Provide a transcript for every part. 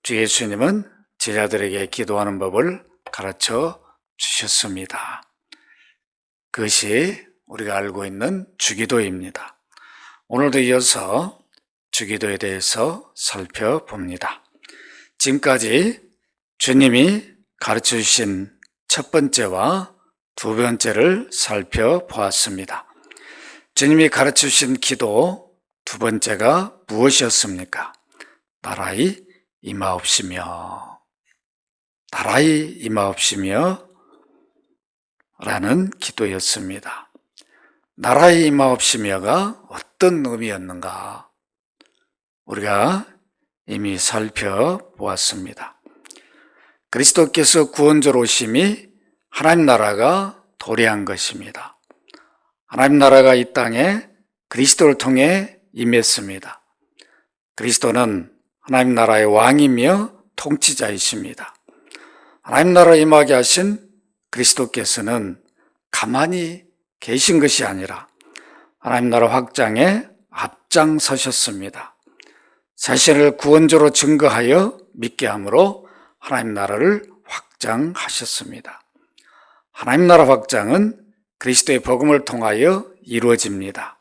주 예수님은 제자들에게 기도하는 법을 가르쳐 주셨습니다. 그것이 우리가 알고 있는 주기도입니다. 오늘도 이어서 주기도에 대해서 살펴봅니다. 지금까지 주님이 가르쳐 주신 첫 번째와 두 번째를 살펴보았습니다. 주님이 가르쳐 주신 기도 두 번째가 무엇이었습니까? 나라의 임하옵시며, 나라의 임하옵시며 라는 기도였습니다. 나라의 임하옵시며가 어떤 의미였는가? 우리가 이미 살펴보았습니다. 그리스도께서 구원자로 오심이 하나님 나라가 도래한 것입니다. 하나님 나라가 이 땅에 그리스도를 통해 임했습니다. 그리스도는 하나님 나라의 왕이며 통치자이십니다. 하나님 나라 임하게 하신 그리스도께서는 가만히 계신 것이 아니라 하나님 나라 확장에 앞장서셨습니다. 자신을 구원자로 증거하여 믿게 함으로 하나님 나라를 확장하셨습니다. 하나님 나라 확장은 그리스도의 복음을 통하여 이루어집니다.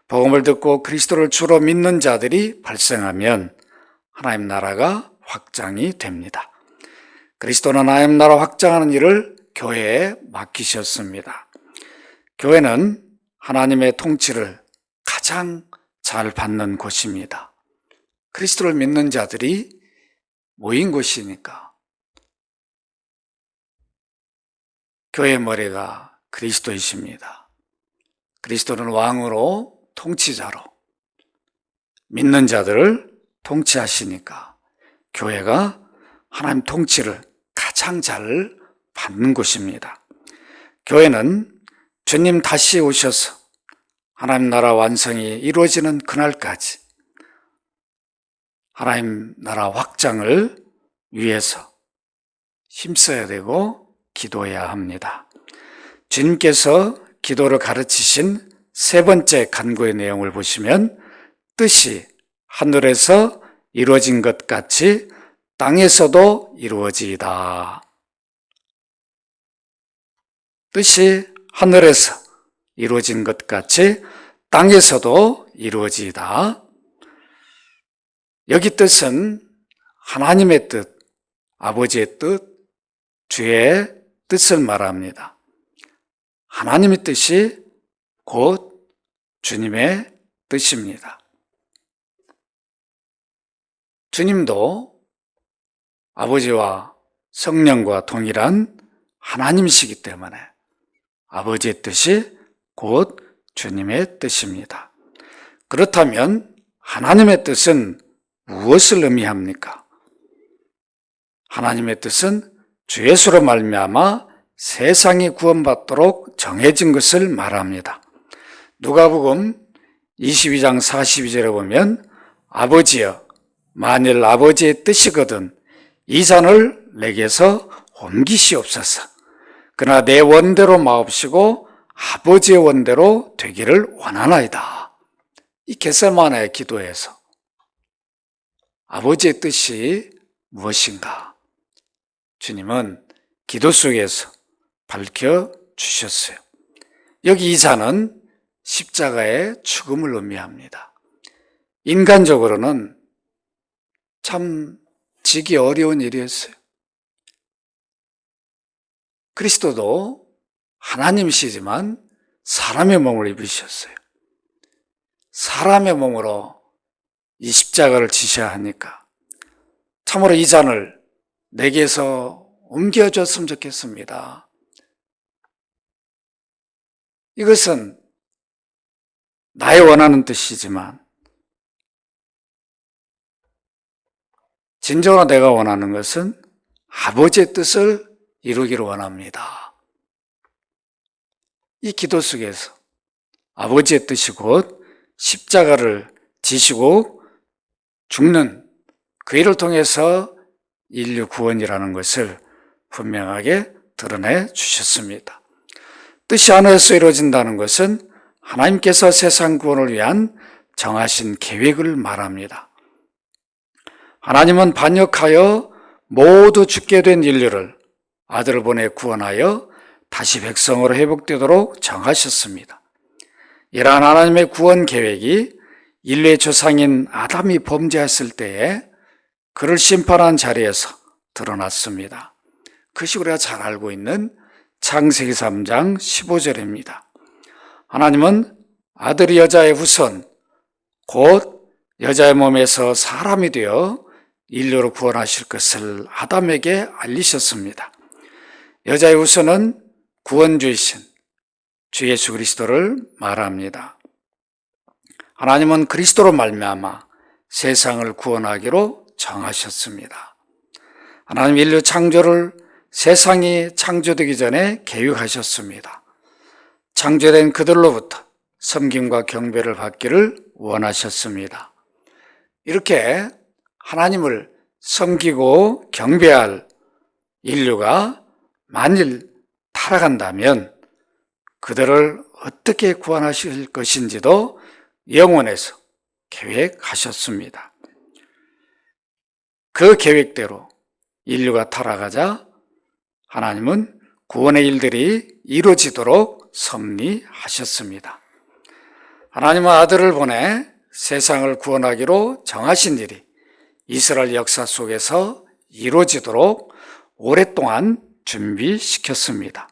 복음을 듣고 그리스도를 주로 믿는 자들이 발생하면 하나님 나라가 확장이 됩니다. 그리스도는 하나님 나라 확장하는 일을 교회에 맡기셨습니다. 교회는 하나님의 통치를 가장 잘 받는 곳입니다. 그리스도를 믿는 자들이 모인 곳이니까. 교회의 머리가 그리스도이십니다. 그리스도는 왕으로 통치자로 믿는 자들을 통치하시니까 교회가 하나님 통치를 가장 잘 받는 곳입니다. 교회는 주님 다시 오셔서 하나님 나라 완성이 이루어지는 그날까지 하나님 나라 확장을 위해서 힘써야 되고 기도해야 합니다. 주님께서 기도를 가르치신 세 번째 간구의 내용을 보시면 뜻이 하늘에서 이루어진 것 같이 땅에서도 이루어지이다. 뜻이 하늘에서 이루어진 것 같이 땅에서도 이루어지이다. 여기 뜻은 하나님의 뜻, 아버지의 뜻, 주의 뜻을 말합니다. 하나님의 뜻이 곧 주님의 뜻입니다. 주님도 아버지와 성령과 동일한 하나님이시기 때문에 아버지의 뜻이 곧 주님의 뜻입니다. 그렇다면 하나님의 뜻은 무엇을 의미합니까? 하나님의 뜻은 주 예수로 말미암아 세상이 구원받도록 정해진 것을 말합니다. 누가복음 22장 42절에 보면 아버지여 만일 아버지의 뜻이거든 이 잔을 내게서 옮기시옵소서. 그러나 내 원대로 마옵시고 아버지의 원대로 되기를 원하나이다. 이 겟세마네 기도에서 아버지의 뜻이 무엇인가? 주님은 기도 속에서 밝혀주셨어요. 여기 이 잔은 십자가의 죽음을 의미합니다. 인간적으로는 참 지기 어려운 일이었어요. 그리스도도 하나님이시지만 사람의 몸을 입으셨어요. 사람의 몸으로 이 십자가를 지셔야 하니까 참으로 이 잔을 내게서 옮겨줬으면 좋겠습니다. 이것은 나의 원하는 뜻이지만 진정으로 내가 원하는 것은 아버지의 뜻을 이루기를 원합니다. 이 기도 속에서 아버지의 뜻이 곧 십자가를 지시고 죽는 그 일을 통해서 인류 구원이라는 것을 분명하게 드러내 주셨습니다. 뜻이 하늘에서 이루어진다는 것은 하나님께서 세상 구원을 위한 정하신 계획을 말합니다. 하나님은 반역하여 모두 죽게 된 인류를 아들을 보내 구원하여 다시 백성으로 회복되도록 정하셨습니다. 이러한 하나님의 구원 계획이 인류의 조상인 아담이 범죄했을 때에 그를 심판한 자리에서 드러났습니다. 그것이 우리가 잘 알고 있는 창세기 3장 15절입니다. 하나님은 아들이 여자의 후손, 곧 여자의 몸에서 사람이 되어 인류를 구원하실 것을 아담에게 알리셨습니다. 여자의 후손은 구원주이신 주 예수 그리스도를 말합니다. 하나님은 그리스도로 말미암아 세상을 구원하기로 정하셨습니다. 하나님 인류 창조를 세상이 창조되기 전에 계획하셨습니다. 창조된 그들로부터 섬김과 경배를 받기를 원하셨습니다. 이렇게 하나님을 섬기고 경배할 인류가 만일 타락한다면 그들을 어떻게 구원하실 것인지도 영원에서 계획하셨습니다. 그 계획대로 인류가 타락하자 하나님은 구원의 일들이 이루어지도록 섭리하셨습니다. 하나님은 아들을 보내 세상을 구원하기로 정하신 일이 이스라엘 역사 속에서 이루어지도록 오랫동안 준비시켰습니다.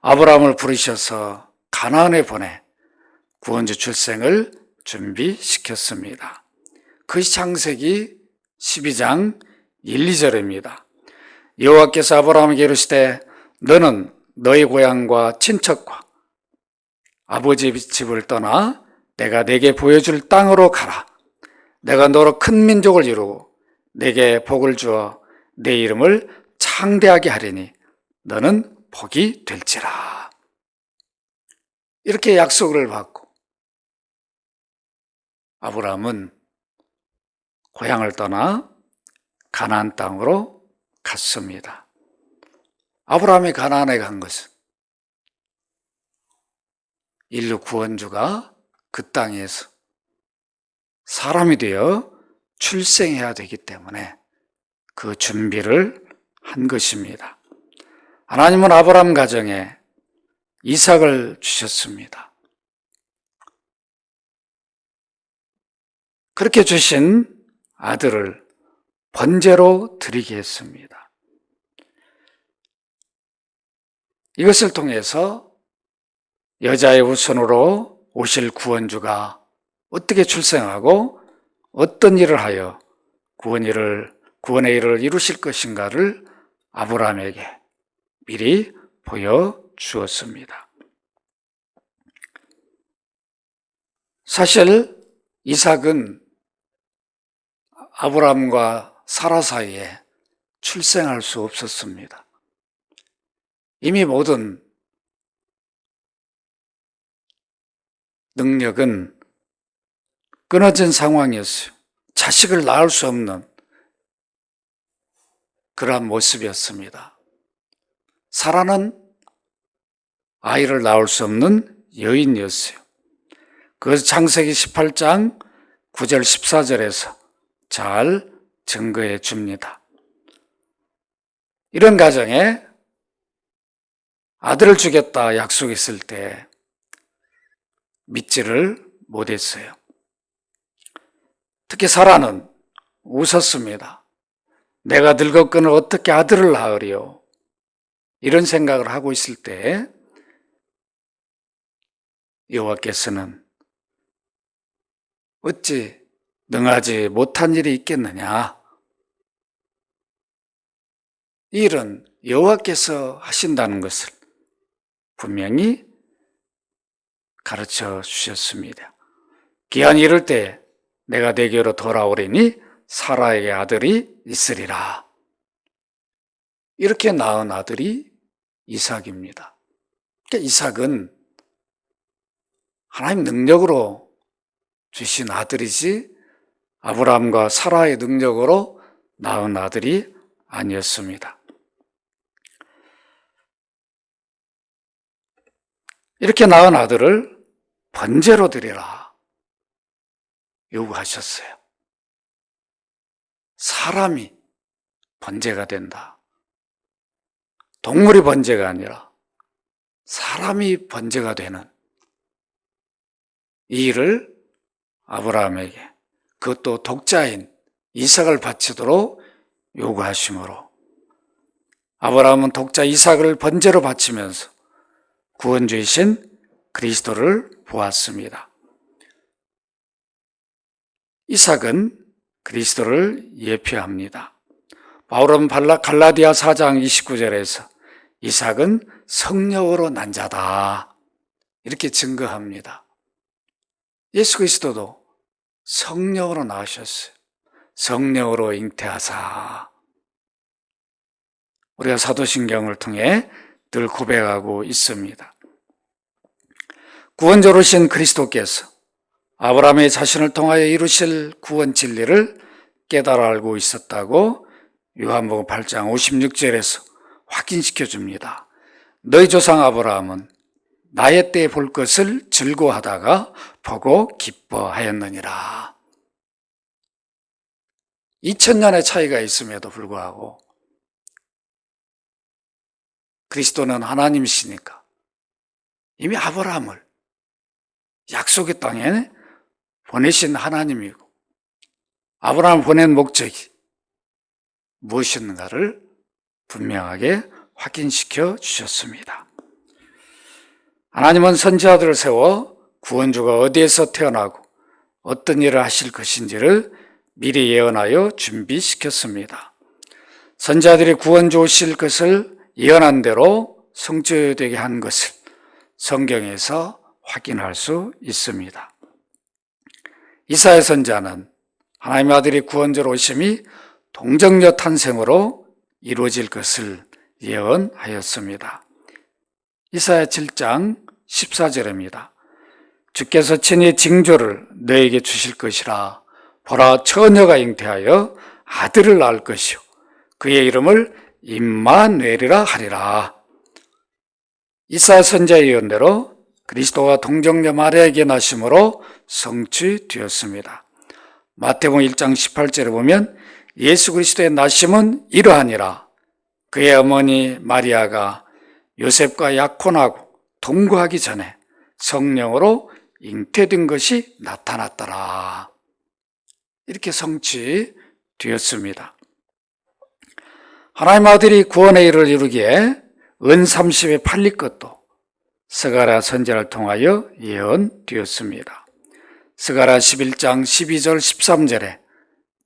아브라함을 부르셔서 가나안에 보내 구원주 출생을 준비시켰습니다. 그것이 창세기 12장 1, 2절입니다. 여호와께서 아브라함에게 이르시되 너는 너희 고향과 친척과 아버지의 집을 떠나 내가 내게 보여줄 땅으로 가라. 내가 너로 큰 민족을 이루고 내게 복을 주어 내 이름을 창대하게 하리니 너는 복이 될지라. 이렇게 약속을 받고 아브라함은 고향을 떠나 가나안 땅으로 갔습니다. 아브라함이 가나안에 간 것은 인류 구원주가 그 땅에서 사람이 되어 출생해야 되기 때문에 그 준비를 한 것입니다. 하나님은 아브라함 가정에 이삭을 주셨습니다. 그렇게 주신 아들을 번제로 드리게 했습니다. 이것을 통해서 여자의 후손으로 오실 구원주가 어떻게 출생하고 어떤 일을 하여 구원의 일을 이루실 것인가를 아브라함에게 미리 보여주었습니다. 사실 이삭은 아브라함과 사라 사이에 출생할 수 없었습니다. 이미 모든 능력은 끊어진 상황이었어요. 자식을 낳을 수 없는 그러한 모습이었습니다. 사라는 아이를 낳을 수 없는 여인이었어요. 그것을 창세기 18장 9절 14절에서 잘 증거해 줍니다. 이런 가정에 아들을 주겠다 약속했을 때 믿지를 못했어요. 특히 사라는 웃었습니다. 내가 늙었거늘 어떻게 아들을 낳으리요? 이런 생각을 하고 있을 때 여호와께서는 어찌 능하지 못한 일이 있겠느냐? 이 일은 여호와께서 하신다는 것을 분명히 가르쳐 주셨습니다. 기한이 이를 때 내가 내게로 돌아오리니 사라에게 아들이 있으리라. 이렇게 낳은 아들이 이삭입니다. 그러니까 이삭은 하나님 능력으로 주신 아들이지 아브라함과 사라의 능력으로 낳은 아들이 아니었습니다. 이렇게 낳은 아들을 번제로 드리라 요구하셨어요. 사람이 번제가 된다. 동물이 번제가 아니라 사람이 번제가 되는 이 일을 아브라함에게, 그것도 독자인 이삭을 바치도록 요구하심으로 아브라함은 독자 이삭을 번제로 바치면서 구원주이신 그리스도를 보았습니다. 이삭은 그리스도를 예표합니다. 바울은 갈라디아 4장 29절에서 이삭은 성령으로 난 자다 이렇게 증거합니다. 예수 그리스도도 성령으로 나으셨어요. 성령으로 잉태하사. 우리가 사도신경을 통해 늘 고백하고 있습니다. 구원자로 오신 그리스도께서 아브라함의 자신을 통하여 이루실 구원 진리를 깨달아 알고 있었다고 요한복음 8장 56절에서 확인시켜 줍니다. 너희 조상 아브라함은 나의 때에 볼 것을 즐거워하다가 보고 기뻐하였느니라. 2000년의 차이가 있음에도 불구하고 그리스도는 하나님이시니까 이미 아브라함을 약속의 땅에 보내신 하나님이고 아브라함을 보낸 목적이 무엇이었는가를 분명하게 확인시켜 주셨습니다. 하나님은 선지자들을 세워 구원주가 어디에서 태어나고 어떤 일을 하실 것인지를 미리 예언하여 준비시켰습니다. 선지자들이 구원주 오실 것을 예언한 대로 성취되게 한 것을 성경에서 확인할 수 있습니다. 이사야 선지자는 하나님의 아들이 구원자로 오심이 동정녀 탄생으로 이루어질 것을 예언하였습니다. 이사야 7장 14절입니다. 주께서 친히 징조를 너에게 주실 것이라. 보라, 처녀가 잉태하여 아들을 낳을 것이요 그의 이름을 임마누엘이라 하리라. 이사야 선지자의 예언대로 그리스도가 동정녀 마리아에게 나심으로 성취되었습니다. 마태복음 1장 18절에 보면 예수 그리스도의 나심은 이러하니라. 그의 어머니 마리아가 요셉과 약혼하고 동거하기 전에 성령으로 잉태된 것이 나타났더라. 이렇게 성취되었습니다. 하나님 아들이 구원의 일을 이루기에 은 30에 팔릴 것도 스가랴 선지자를 통하여 예언되었습니다. 스가랴 11장 12절 13절에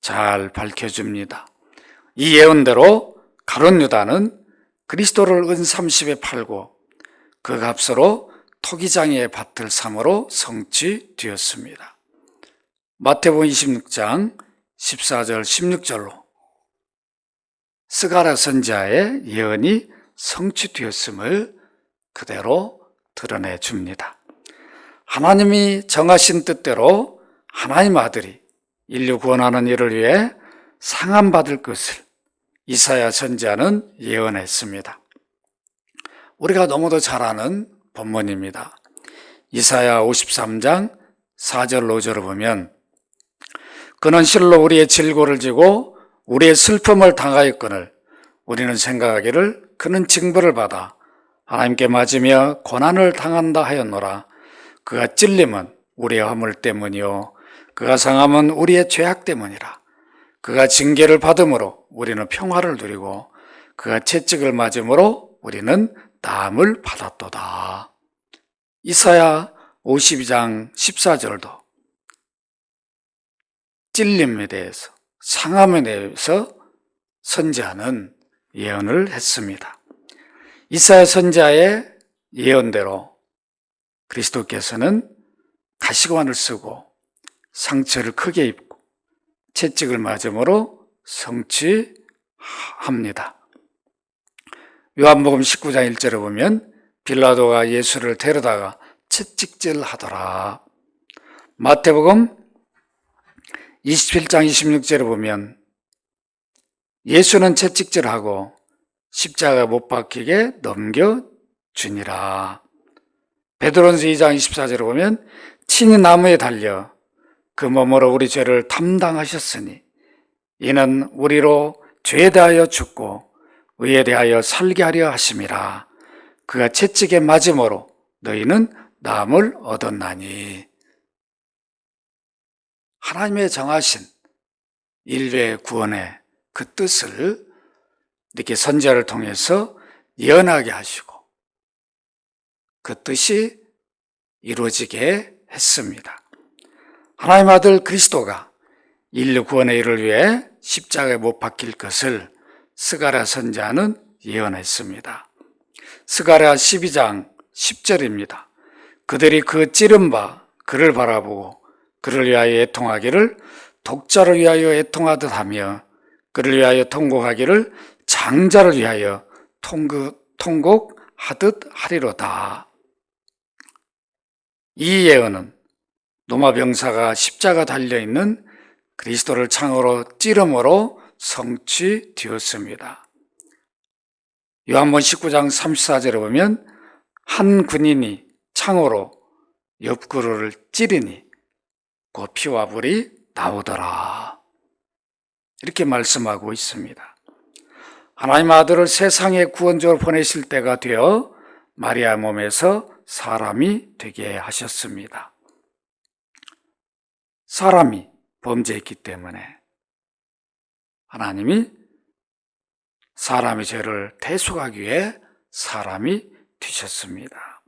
잘 밝혀줍니다. 이 예언대로 가룟 유다는 그리스도를 은 30에 팔고 그 값으로 토기장의 밭을 삼으로 성취되었습니다. 마태복음 26장 14절 16절로 스가랴 선지자의 예언이 성취되었음을 그대로 드러내 줍니다. 하나님이 정하신 뜻대로 하나님 아들이 인류 구원하는 일을 위해 상함받을 것을 이사야 선지자는 예언했습니다. 우리가 너무도 잘 아는 본문입니다. 이사야 53장 4절 5절을 보면 그는 실로 우리의 질고를 지고 우리의 슬픔을 당하였거늘 우리는 생각하기를 그는 징벌을 받아 하나님께 맞으며 고난을 당한다 하였노라. 그가 찔림은 우리의 허물 때문이요 그가 상함은 우리의 죄악 때문이라. 그가 징계를 받음으로 우리는 평화를 누리고 그가 채찍을 맞음으로 우리는 나음을 받았도다. 이사야 52장 14절도 찔림에 대해서 상함에 대해서 선지자는 예언을 했습니다. 이사야 선지자의 예언대로 그리스도께서는 가시관을 쓰고 상처를 크게 입고 채찍을 맞음으로 성취합니다. 요한복음 19장 1절에 보면 빌라도가 예수를 데려다가 채찍질 하더라. 마태복음 27장 26절에 보면 예수는 채찍질하고 십자가 못 박히게 넘겨주니라. 베드로전서 2장 24절에 보면 친히 나무에 달려 그 몸으로 우리 죄를 담당하셨으니 이는 우리로 죄에 대하여 죽고 의에 대하여 살게 하려 하심이라. 그가 채찍에 맞음으로 너희는 나음을 얻었나니. 하나님의 정하신 인류의 구원의 그 뜻을 이렇게 선지자를 통해서 예언하게 하시고 그 뜻이 이루어지게 했습니다. 하나님 아들 그리스도가 인류 구원의 일을 위해 십자가에 못 박힐 것을 스가랴 선지자는 예언했습니다. 스가랴 12장 10절입니다. 그들이 그 찌른 바 그를 바라보고 그를 위하여 애통하기를 독자를 위하여 애통하듯 하며 그를 위하여 통곡하기를 장자를 위하여 통곡하듯 하리로다. 이 예언은 로마 병사가 십자가 달려있는 그리스도를 창으로 찌름으로 성취되었습니다. 요한복음 19장 34절에 보면 한 군인이 창으로 옆구리를 찌르니 그 피와 불이 나오더라. 이렇게 말씀하고 있습니다. 하나님 아들을 세상의 구원자로 보내실 때가 되어 마리아 몸에서 사람이 되게 하셨습니다. 사람이 범죄했기 때문에 하나님이 사람의 죄를 대속하기 위해 사람이 되셨습니다.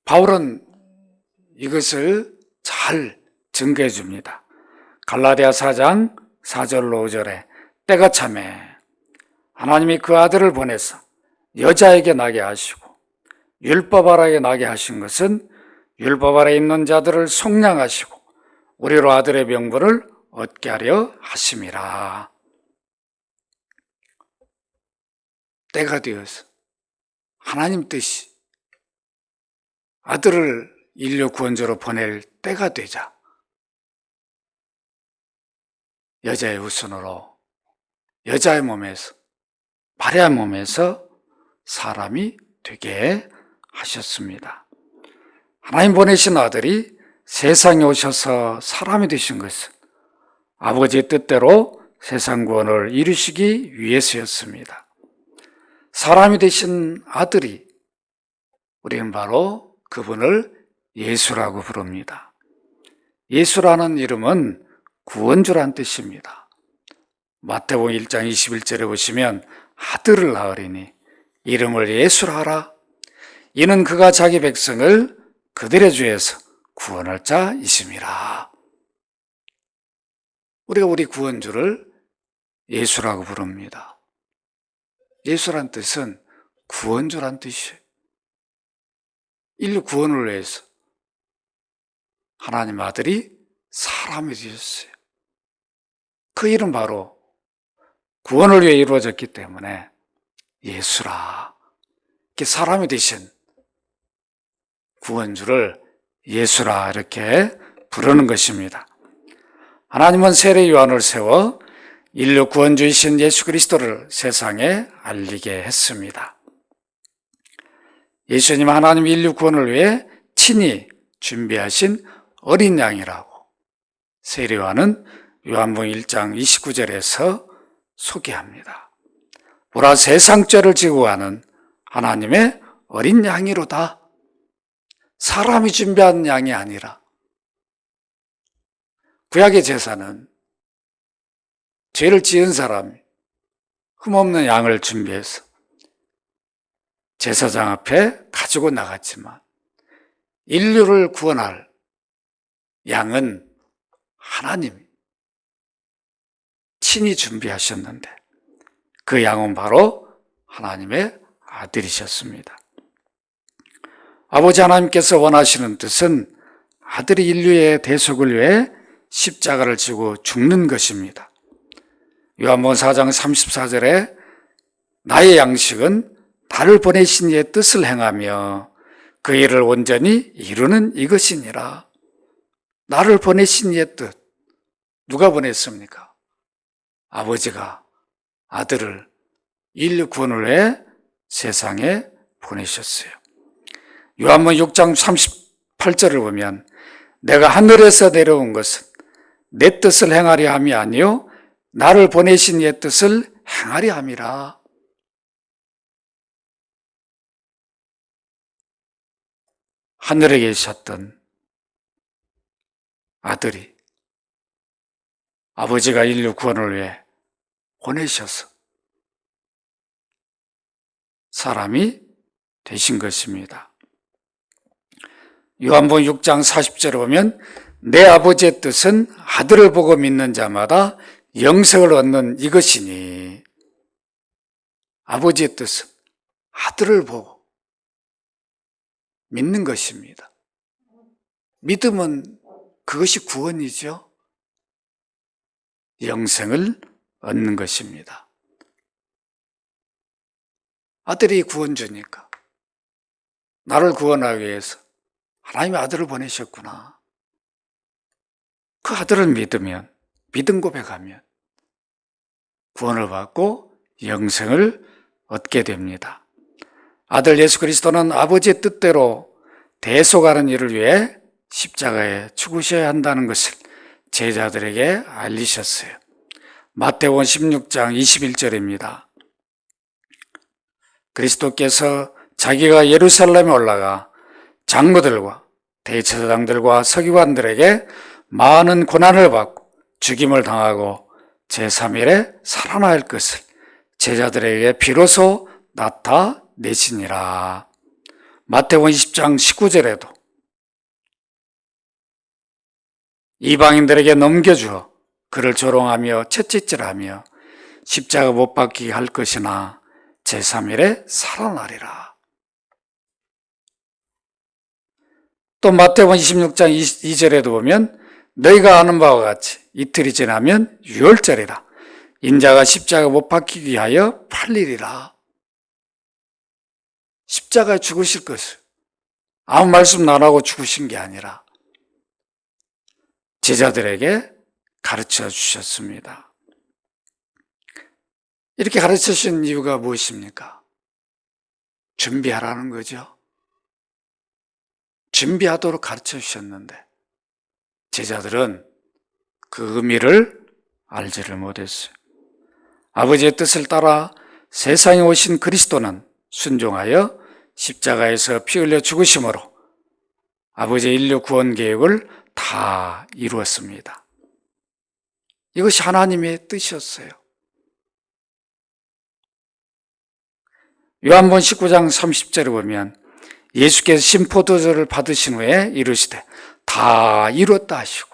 바울은 이것을 잘 증거해 줍니다. 갈라디아 4장 4절로 5절에 때가 참에 하나님이 그 아들을 보내서 여자에게 나게 하시고 율법 아래에 나게 하신 것은 율법 아래에 있는 자들을 속량하시고 우리로 아들의 명분을 얻게 하려 하심이라. 때가 되어서 하나님 뜻이 아들을 인류 구원자로 보낼 때가 되자 여자의 후손으로 여자의 몸에서 마리아 몸에서 사람이 되게 하셨습니다. 하나님 보내신 아들이 세상에 오셔서 사람이 되신 것은 아버지의 뜻대로 세상 구원을 이루시기 위해서였습니다. 사람이 되신 아들이 우리는 바로 그분을 예수라고 부릅니다. 예수라는 이름은 구원주란 뜻입니다. 마태복음 1장 21절에 보시면 아들을 낳으리니 이름을 예수라 하라. 이는 그가 자기 백성을 그들의 죄에서 구원할 자이심이라. 우리가 우리 구원주를 예수라고 부릅니다. 예수란 뜻은 구원주란 뜻이에요. 인류 구원을 위해서 하나님 아들이 사람이 되셨어요. 그 이름 바로 구원을 위해 이루어졌기 때문에 예수라. 이렇게 사람이 되신 구원주를 예수라 이렇게 부르는 것입니다. 하나님은 세례 요한을 세워 인류 구원주이신 예수 그리스도를 세상에 알리게 했습니다. 예수님 하나님 인류 구원을 위해 친히 준비하신 어린 양이라고 세례 요한은 요한복음 1장 29절에서 소개합니다. 보라 세상 죄를 지고 가는 하나님의 어린 양이로다. 사람이 준비한 양이 아니라 구약의 제사는 죄를 지은 사람이 흠없는 양을 준비해서 제사장 앞에 가지고 나갔지만 인류를 구원할 양은 하나님이 친히 준비하셨는데 그 양은 바로 하나님의 아들이셨습니다. 아버지 하나님께서 원하시는 뜻은 아들이 인류의 대속을 위해 십자가를 지고 죽는 것입니다. 요한복음 4장 34절에 나의 양식은 나를 보내신 이의 뜻을 행하며 그 일을 온전히 이루는 이것이니라. 나를 보내신 이의 뜻, 누가 보냈습니까? 아버지가 아들을 인류 구원을 위해 세상에 보내셨어요. 요한복음 6장 38절을 보면 내가 하늘에서 내려온 것은 내 뜻을 행하려 함이 아니요 나를 보내신 이의 뜻을 행하려 함이라. 하늘에 계셨던 아들이 아버지가 인류 구원을 위해 보내셔서 사람이 되신 것입니다. 요한복음 6장 40절에 보면 내 아버지의 뜻은 아들을 보고 믿는 자마다 영생을 얻는 이것이니, 아버지의 뜻은 아들을 보고 믿는 것입니다. 믿음은 그것이 구원이죠. 영생을 얻는 것입니다. 아들이 구원주니까 나를 구원하기 위해서 하나님의 아들을 보내셨구나. 그 아들을 믿으면, 믿음 고백하면 구원을 받고 영생을 얻게 됩니다. 아들 예수 그리스도는 아버지의 뜻대로 대속하는 일을 위해 십자가에 죽으셔야 한다는 것을 제자들에게 알리셨어요. 마태복음 16장 21절입니다. 그리스도께서 자기가 예루살렘에 올라가 장로들과 대제사장들과 서기관들에게 많은 고난을 받고 죽임을 당하고 제3일에 살아날 것을 제자들에게 비로소 나타내시니라. 마태복음 20장 19절에도 이방인들에게 넘겨주어 그를 조롱하며 채찍질하며 십자가 못 박히게 할 것이나 제3일에 살아나리라. 또 마태복음 26장 2절에도 보면 너희가 아는 바와 같이 이틀이 지나면 유월절이라. 인자가 십자가 못 박히기 위하여 팔리리라. 십자가에 죽으실 것을 아무 말씀 안 하고 죽으신 게 아니라 제자들에게 가르쳐 주셨습니다. 이렇게 가르쳐 주신 이유가 무엇입니까? 준비하라는 거죠. 준비하도록 가르쳐 주셨는데 제자들은 그 의미를 알지를 못했어요. 아버지의 뜻을 따라 세상에 오신 그리스도는 순종하여 십자가에서 피 흘려 죽으심으로 아버지의 인류 구원 계획을 다 이루었습니다. 이것이 하나님의 뜻이었어요. 요한복음 19장 30절에 보면 예수께서 신포도주를 받으신 후에 이르시되 다 이뤘다 하시고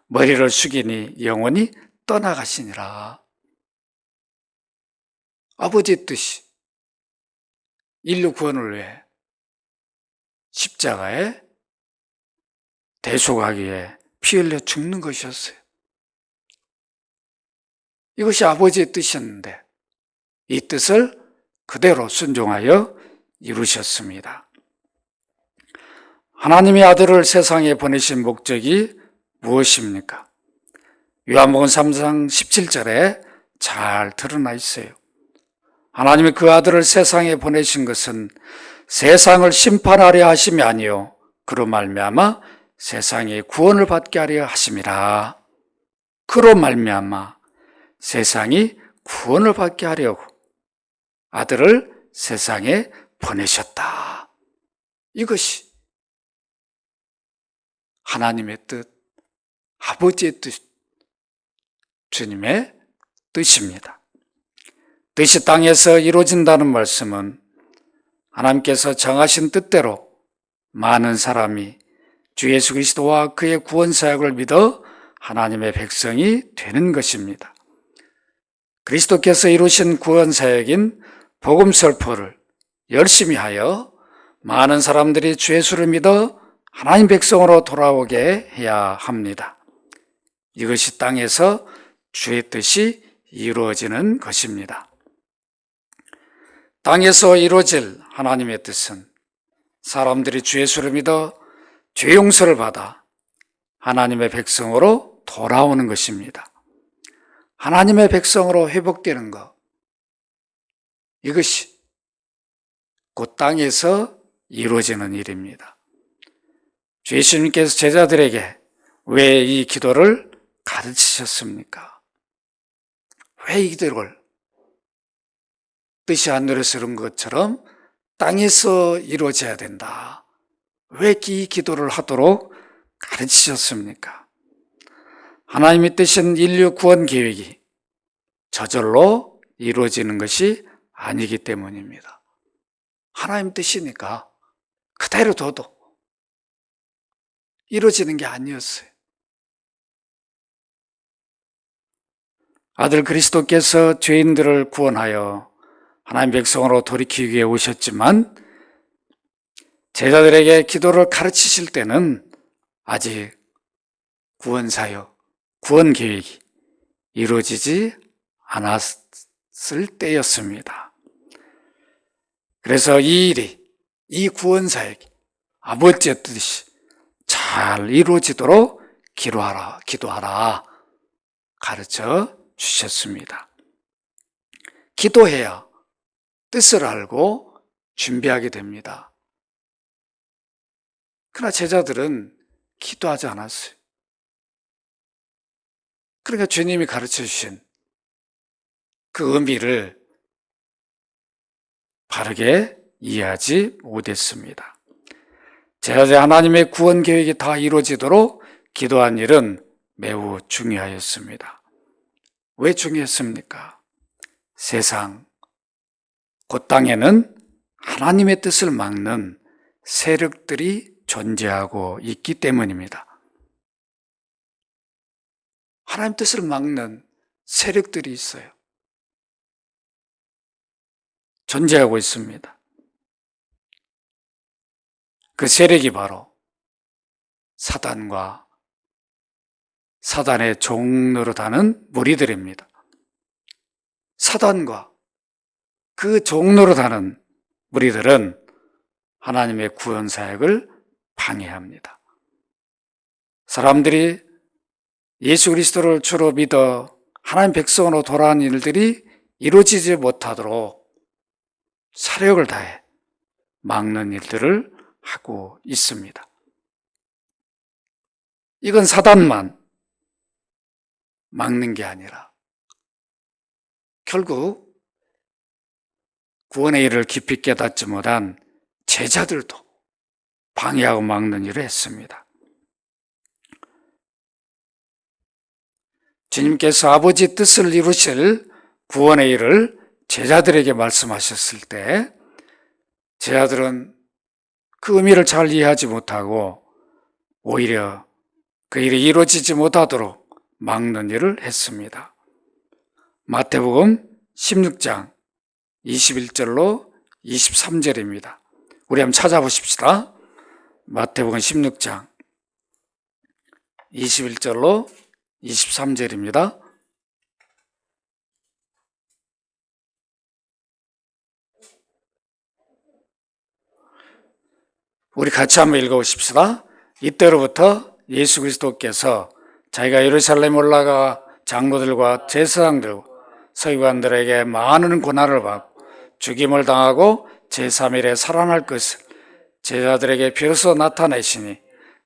머리를 숙이니 영원히 떠나가시니라. 아버지의 뜻이 인류 구원을 위해 십자가에 대속하기 위해 피 흘려 죽는 것이었어요. 이것이 아버지의 뜻이었는데 이 뜻을 그대로 순종하여 이루셨습니다. 하나님의 아들을 세상에 보내신 목적이 무엇입니까? 요한복음 3장 17절에 잘 드러나 있어요. 하나님이 그 아들을 세상에 보내신 것은 세상을 심판하려 하심이 아니요 그로 말미암아 세상이 구원을 받게 하려 하심이라. 그로 말미암아 세상이 구원을 받게 하려고 아들을 세상에 보내셨다. 이것이 하나님의 뜻, 아버지의 뜻, 주님의 뜻입니다. 뜻이 땅에서 이루어진다는 말씀은 하나님께서 정하신 뜻대로 많은 사람이 주 예수 그리스도와 그의 구원 사역을 믿어 하나님의 백성이 되는 것입니다. 그리스도께서 이루신 구원 사역인 복음 설포를 열심히 하여 많은 사람들이 주 예수를 믿어 하나님 백성으로 돌아오게 해야 합니다. 이것이 땅에서 주의 뜻이 이루어지는 것입니다. 땅에서 이루어질 하나님의 뜻은 사람들이 주 예수를 믿어 죄 용서를 받아 하나님의 백성으로 돌아오는 것입니다. 하나님의 백성으로 회복되는 것, 이것이 곧 땅에서 이루어지는 일입니다. 주 예수님께서 제자들에게 왜 이 기도를 가르치셨습니까? 왜 이들을 뜻이 하늘에서 것처럼 땅에서 이루어져야 된다? 왜 이 기도를 하도록 가르치셨습니까? 하나님의 뜻인 인류 구원 계획이 저절로 이루어지는 것이 아니기 때문입니다. 하나님 뜻이니까 그대로 둬도 이루어지는 게 아니었어요. 아들 그리스도께서 죄인들을 구원하여 하나님 백성으로 돌이키기 위해 오셨지만 제자들에게 기도를 가르치실 때는 아직 구원 사역, 구원 계획이 이루어지지 않았을 때였습니다. 그래서 이 일이, 이 구원 사역이 아버지의 뜻이 잘 이루어지도록 기도하라 가르쳐 주셨습니다. 기도해야 뜻을 알고 준비하게 됩니다. 그러나 제자들은 기도하지 않았어요. 그러니까 주님이 가르쳐 주신 그 의미를 바르게 이해하지 못했습니다. 제자들 하나님의 구원 계획이 다 이루어지도록 기도한 일은 매우 중요하였습니다. 왜 중요했습니까? 세상, 그 땅에는 하나님의 뜻을 막는 세력들이 존재하고 있기 때문입니다. 하나님 뜻을 막는 세력들이 있어요. 존재하고 있습니다. 그 세력이 바로 사단과 사단의 종노릇하는 무리들입니다. 사단과 그 종노릇하는 무리들은 하나님의 구원 사역을 방해합니다. 사람들이 예수 그리스도를 주로 믿어 하나님 백성으로 돌아온 일들이 이루어지지 못하도록 사력을 다해 막는 일들을 하고 있습니다. 이건 사단만 막는 게 아니라 결국 구원의 일을 깊이 깨닫지 못한 제자들도 방해하고 막는 일을 했습니다. 주님께서 아버지 뜻을 이루실 구원의 일을 제자들에게 말씀하셨을 때 제자들은 그 의미를 잘 이해하지 못하고 오히려 그 일이 이루어지지 못하도록 막는 일을 했습니다. 마태복음 16장 21절로 23절입니다. 우리 한번 찾아보십시다. 마태복음 16장 21절로 23절입니다. 우리 같이 한번 읽어보십시다. 이때로부터 예수 그리스도께서 자기가 예루살렘 올라가 장로들과 제사장들과 서기관들에게 많은 고난을 받고 죽임을 당하고 제3일에 살아날 것을 제자들에게 비로소 나타내시니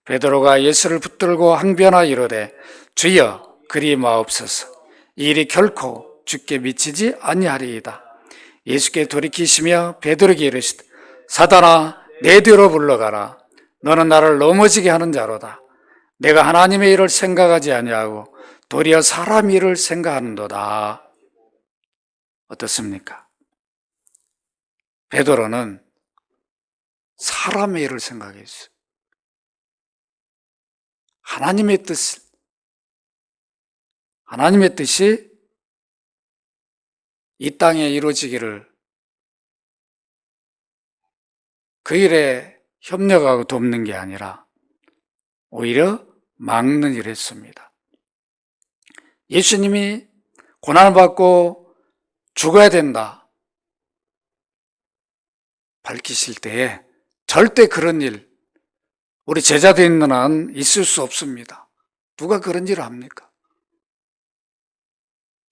베드로가 예수를 붙들고 항변하 이르되 주여 그리 마옵소서. 이 일이 결코 주께 미치지 아니하리이다. 예수께 돌이키시며 베드로에게 이르시되 사단아 내 뒤로 물러가라. 너는 나를 넘어지게 하는 자로다. 내가 하나님의 일을 생각하지 아니하고 도리어 사람 일을 생각하는도다. 어떻습니까? 베드로는 사람의 일을 생각했어요. 하나님의 뜻이 이 땅에 이루어지기를 그 일에 협력하고 돕는 게 아니라 오히려 막는 일을 했습니다. 예수님이 고난을 받고 죽어야 된다 밝히실 때에 절대 그런 일 우리 제자들 있는 한 있을 수 없습니다. 누가 그런 일을 합니까?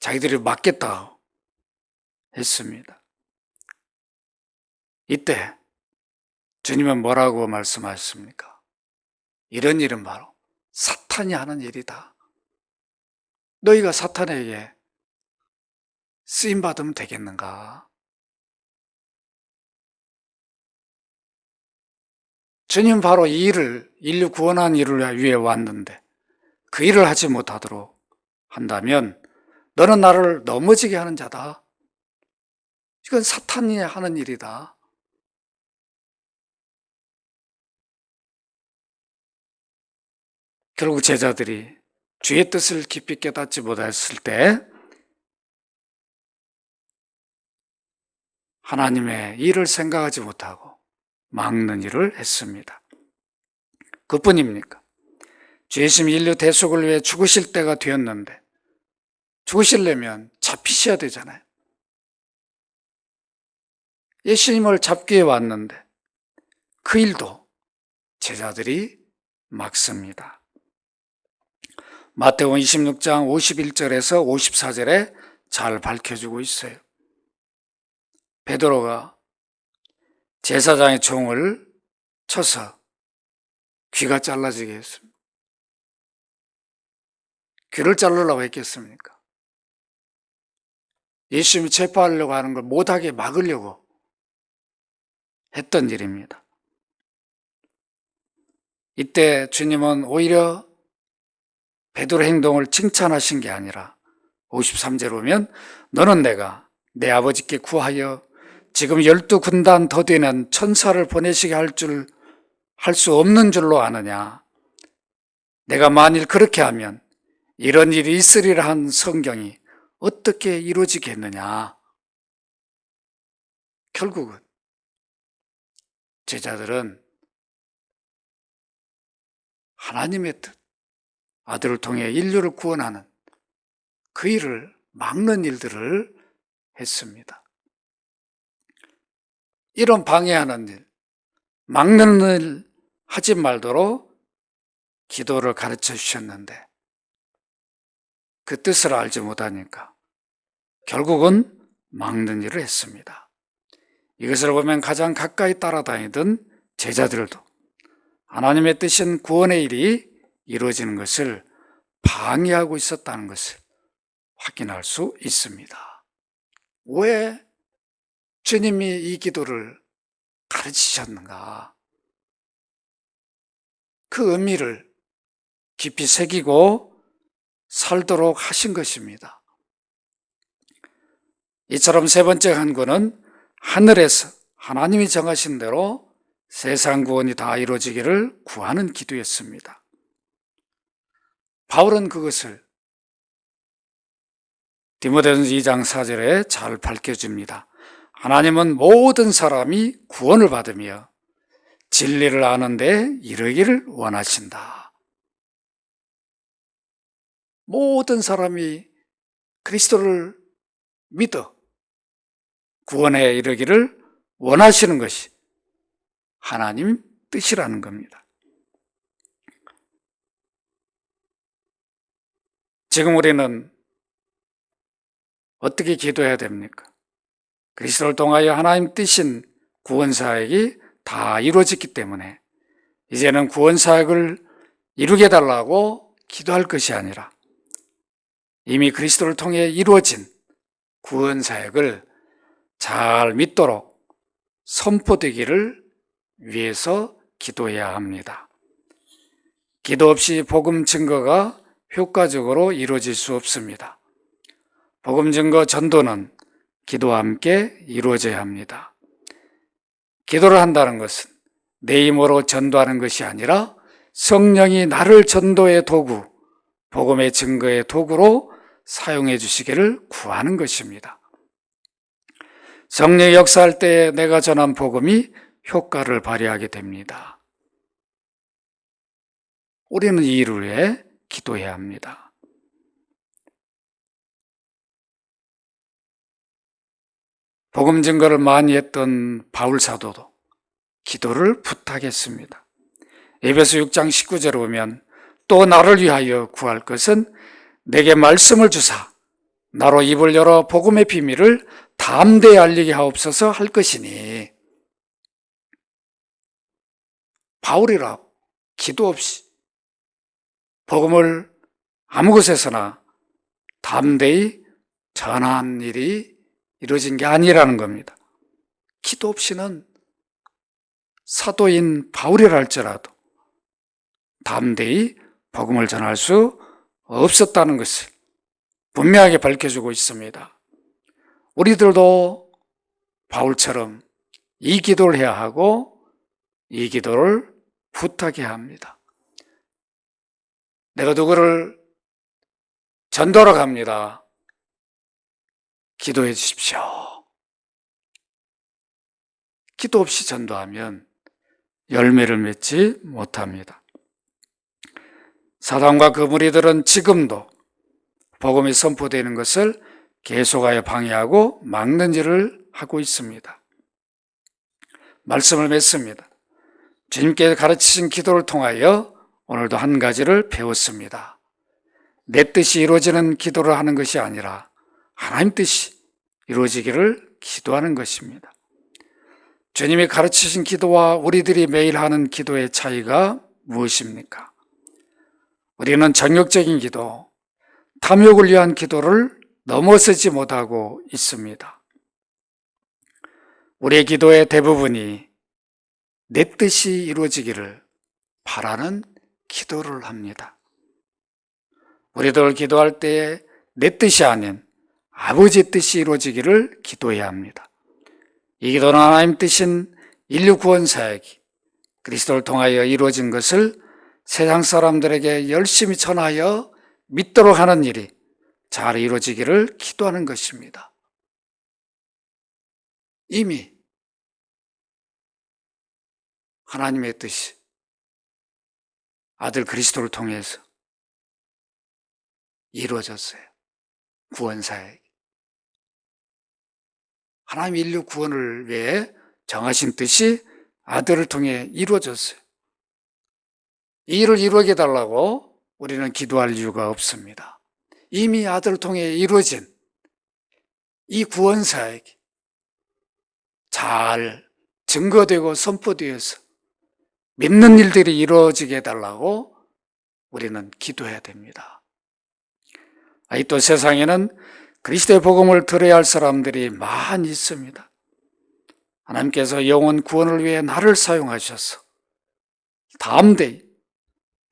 자기들이 맡겠다 했습니다. 이때 주님은 뭐라고 말씀하셨습니까? 이런 일은 바로 사탄이 하는 일이다. 너희가 사탄에게 쓰임받으면 되겠는가? 주님 바로 이 일을, 인류 구원한 일을 위해 왔는데 그 일을 하지 못하도록 한다면 너는 나를 넘어지게 하는 자다. 이건 사탄이 하는 일이다. 결국 제자들이 주의 뜻을 깊이 깨닫지 못했을 때 하나님의 일을 생각하지 못하고 막는 일을 했습니다. 그뿐입니까? 주 예수님 인류 대속을 위해 죽으실 때가 되었는데 죽으시려면 잡히셔야 되잖아요. 예수님을 잡기 위해 왔는데 그 일도 제자들이 막습니다. 마태복음 26장 51절에서 54절에 잘 밝혀주고 있어요. 베드로가 제사장의 종을 쳐서 귀가 잘라지게 했습니다. 귀를 자르려고 했겠습니까? 예수님이 체포하려고 하는 걸 못하게 막으려고 했던 일입니다. 이때 주님은 오히려 베드로 행동을 칭찬하신 게 아니라 53절 보면 너는 내가 내 아버지께 구하여 지금 12군단 더 되는 천사를 보내시게 할 수 없는 줄로 아느냐. 내가 만일 그렇게 하면 이런 일이 있으리라 한 성경이 어떻게 이루어지겠느냐. 결국은 제자들은 하나님의 뜻, 아들을 통해 인류를 구원하는 그 일을 막는 일들을 했습니다. 이런 방해하는 일, 막는 일 하지 말도록 기도를 가르쳐 주셨는데 그 뜻을 알지 못하니까 결국은 막는 일을 했습니다. 이것을 보면 가장 가까이 따라다니던 제자들도 하나님의 뜻인 구원의 일이 이루어지는 것을 방해하고 있었다는 것을 확인할 수 있습니다. 왜 주님이 이 기도를 가르치셨는가? 그 의미를 깊이 새기고 살도록 하신 것입니다. 이처럼 세 번째 간구는 하늘에서 하나님이 정하신 대로 세상 구원이 다 이루어지기를 구하는 기도였습니다. 바울은 그것을 디모데전서 2장 4절에 잘 밝혀줍니다. 하나님은 모든 사람이 구원을 받으며 진리를 아는 데 이르기를 원하신다. 모든 사람이 그리스도를 믿어 구원에 이르기를 원하시는 것이 하나님 뜻이라는 겁니다. 지금 우리는 어떻게 기도해야 됩니까? 그리스도를 통하여 하나님 뜻인 구원사역이 다 이루어졌기 때문에 이제는 구원사역을 이루게 해달라고 기도할 것이 아니라 이미 그리스도를 통해 이루어진 구원사역을 잘 믿도록 선포되기를 위해서 기도해야 합니다. 기도 없이 복음 증거가 효과적으로 이루어질 수 없습니다. 복음 증거 전도는 기도와 함께 이루어져야 합니다. 기도를 한다는 것은 내 힘으로 전도하는 것이 아니라 성령이 나를 전도의 도구, 복음의 증거의 도구로 사용해 주시기를 구하는 것입니다. 성령이 역사할 때 내가 전한 복음이 효과를 발휘하게 됩니다. 우리는 이 일을 위해 기도해야 합니다. 복음 증거를 많이 했던 바울 사도도 기도를 부탁했습니다. 에베소 6장 19절에 보면 또 나를 위하여 구할 것은 내게 말씀을 주사 나로 입을 열어 복음의 비밀을 담대히 알리게 하옵소서 할 것이니 바울이라 기도 없이 복음을 아무 곳에서나 담대히 전한 일이 이루어진 게 아니라는 겁니다. 기도 없이는 사도인 바울이라 할지라도 담대히 복음을 전할 수 없었다는 것을 분명하게 밝혀주고 있습니다. 우리들도 바울처럼 이 기도를 해야 하고 이 기도를 부탁해야 합니다. 내가 누구를 전도하러 갑니다. 기도해 주십시오. 기도 없이 전도하면 열매를 맺지 못합니다. 사단과 그 무리들은 지금도 복음이 선포되는 것을 계속하여 방해하고 막는 일을 하고 있습니다. 말씀을 맺습니다. 주님께 가르치신 기도를 통하여 오늘도 한 가지를 배웠습니다. 내 뜻이 이루어지는 기도를 하는 것이 아니라 하나님 뜻이 이루어지기를 기도하는 것입니다. 주님이 가르치신 기도와 우리들이 매일 하는 기도의 차이가 무엇입니까? 우리는 정욕적인 기도, 탐욕을 위한 기도를 넘어서지 못하고 있습니다. 우리의 기도의 대부분이 내 뜻이 이루어지기를 바라는 기도를 합니다. 우리들 기도할 때 내 뜻이 아닌 아버지의 뜻이 이루어지기를 기도해야 합니다. 이 기도는 하나님 뜻인 인류 구원 사역이 그리스도를 통하여 이루어진 것을 세상 사람들에게 열심히 전하여 믿도록 하는 일이 잘 이루어지기를 기도하는 것입니다. 이미 하나님의 뜻이 아들 그리스도를 통해서 이루어졌어요. 구원사역이. 하나님 인류 구원을 위해 정하신 뜻이 아들을 통해 이루어졌어요. 이 일을 이루게 해달라고 우리는 기도할 이유가 없습니다. 이미 아들을 통해 이루어진 이 구원사역이 잘 증거되고 선포되어서 믿는 일들이 이루어지게 해달라고 우리는 기도해야 됩니다. 또 세상에는 그리스도의 복음을 들어야 할 사람들이 많이 있습니다. 하나님께서 영혼 구원을 위해 나를 사용하셔서 담대히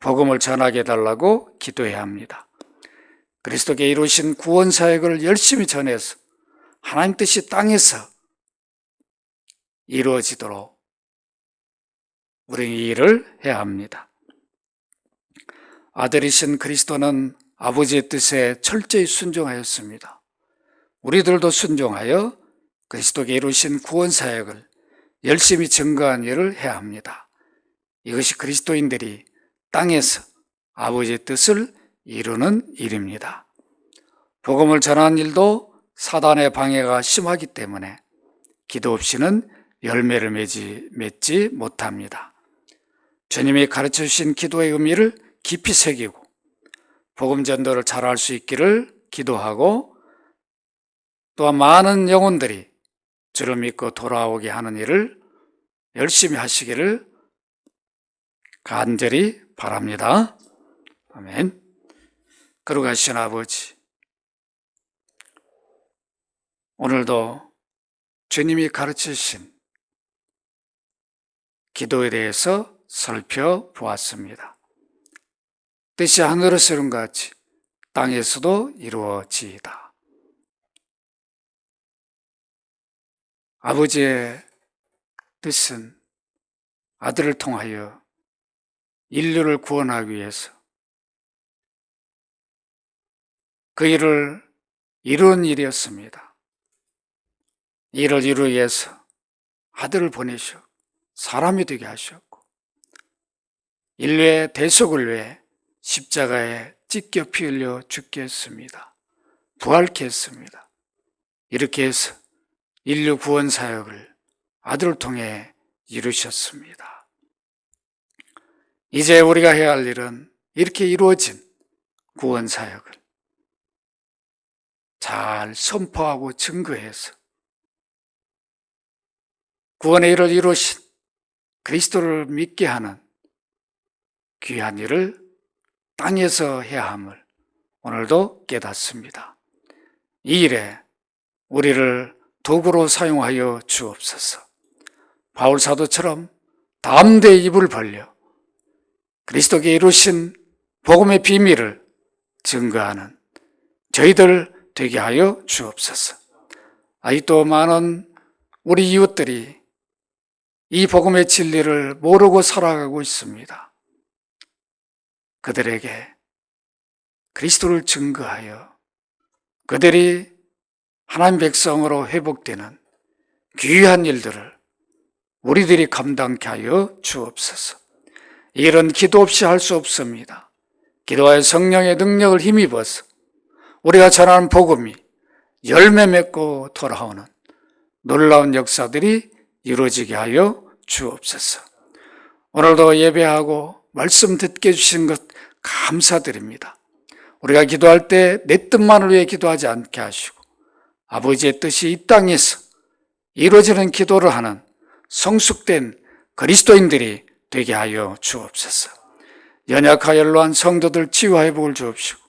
복음을 전하게 해달라고 기도해야 합니다. 그리스도께 이루신 구원 사역을 열심히 전해서 하나님 뜻이 땅에서 이루어지도록 우리는 이 일을 해야 합니다. 아들이신 그리스도는 아버지의 뜻에 철저히 순종하였습니다. 우리들도 순종하여 그리스도께 이루신 구원 사역을 열심히 증거한 일을 해야 합니다. 이것이 그리스도인들이 땅에서 아버지의 뜻을 이루는 일입니다. 복음을 전하는 일도 사단의 방해가 심하기 때문에 기도 없이는 열매를 맺지 못합니다. 주님이 가르쳐 주신 기도의 의미를 깊이 새기고 복음 전도를 잘할 수 있기를 기도하고 또한 많은 영혼들이 주를 믿고 돌아오게 하는 일을 열심히 하시기를 간절히 바랍니다. 아멘. 거룩하신 아버지, 오늘도 주님이 가르치신 기도에 대해서 살펴보았습니다. 뜻이 하늘에서 이룬 것 같이 땅에서도 이루어지이다. 아버지의 뜻은 아들을 통하여 인류를 구원하기 위해서 그 일을 이룬 일이었습니다. 이를 이루기 위해서 아들을 보내셔 사람이 되게 하셨고 인류의 대속을 위해 십자가에 찢겨 피 흘려 죽게 했습니다. 부활케 했습니다. 이렇게 해서 인류 구원 사역을 아들을 통해 이루셨습니다. 이제 우리가 해야 할 일은 이렇게 이루어진 구원 사역을 잘 선포하고 증거해서 구원의 일을 이루신 그리스도를 믿게 하는 귀한 일을 땅에서 해야 함을 오늘도 깨닫습니다. 이 일에 우리를 도구로 사용하여 주옵소서. 바울 사도처럼 담대히 입을 벌려 그리스도께 이루신 복음의 비밀을 증거하는 저희들 되게 하여 주옵소서. 아직도 많은 우리 이웃들이 이 복음의 진리를 모르고 살아가고 있습니다. 그들에게 그리스도를 증거하여 그들이 하나님 백성으로 회복되는 귀한 일들을 우리들이 감당케 하여 주옵소서. 이 일은 기도 없이 할 수 없습니다. 기도하여 성령의 능력을 힘입어서 우리가 전하는 복음이 열매 맺고 돌아오는 놀라운 역사들이 이루어지게 하여 주옵소서. 오늘도 예배하고 말씀 듣게 해주신 것 감사드립니다. 우리가 기도할 때 내 뜻만을 위해 기도하지 않게 하시고 아버지의 뜻이 이 땅에서 이루어지는 기도를 하는 성숙된 그리스도인들이 되게 하여 주옵소서. 연약하 연로한 성도들 치유 회복을 주옵시고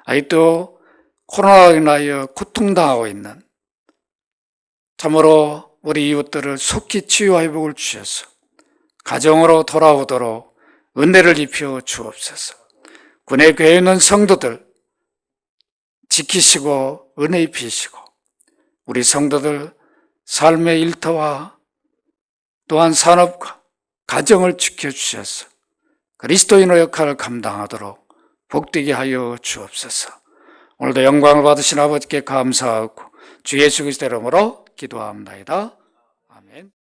아직도 코로나로 인하여 고통당하고 있는 참으로 우리 이웃들을 속히 치유 회복을 주셔서 가정으로 돌아오도록 은혜를 입혀 주옵소서. 군의 교회에 있는 성도들 지키시고 은혜 입히시고 우리 성도들 삶의 일터와 또한 산업과 가정을 지켜주셔서 그리스도인의 역할을 감당하도록 복되게 하여 주옵소서. 오늘도 영광을 받으신 아버지께 감사하고 주 예수 그리스도의 이름으로 기도합니다. 아멘.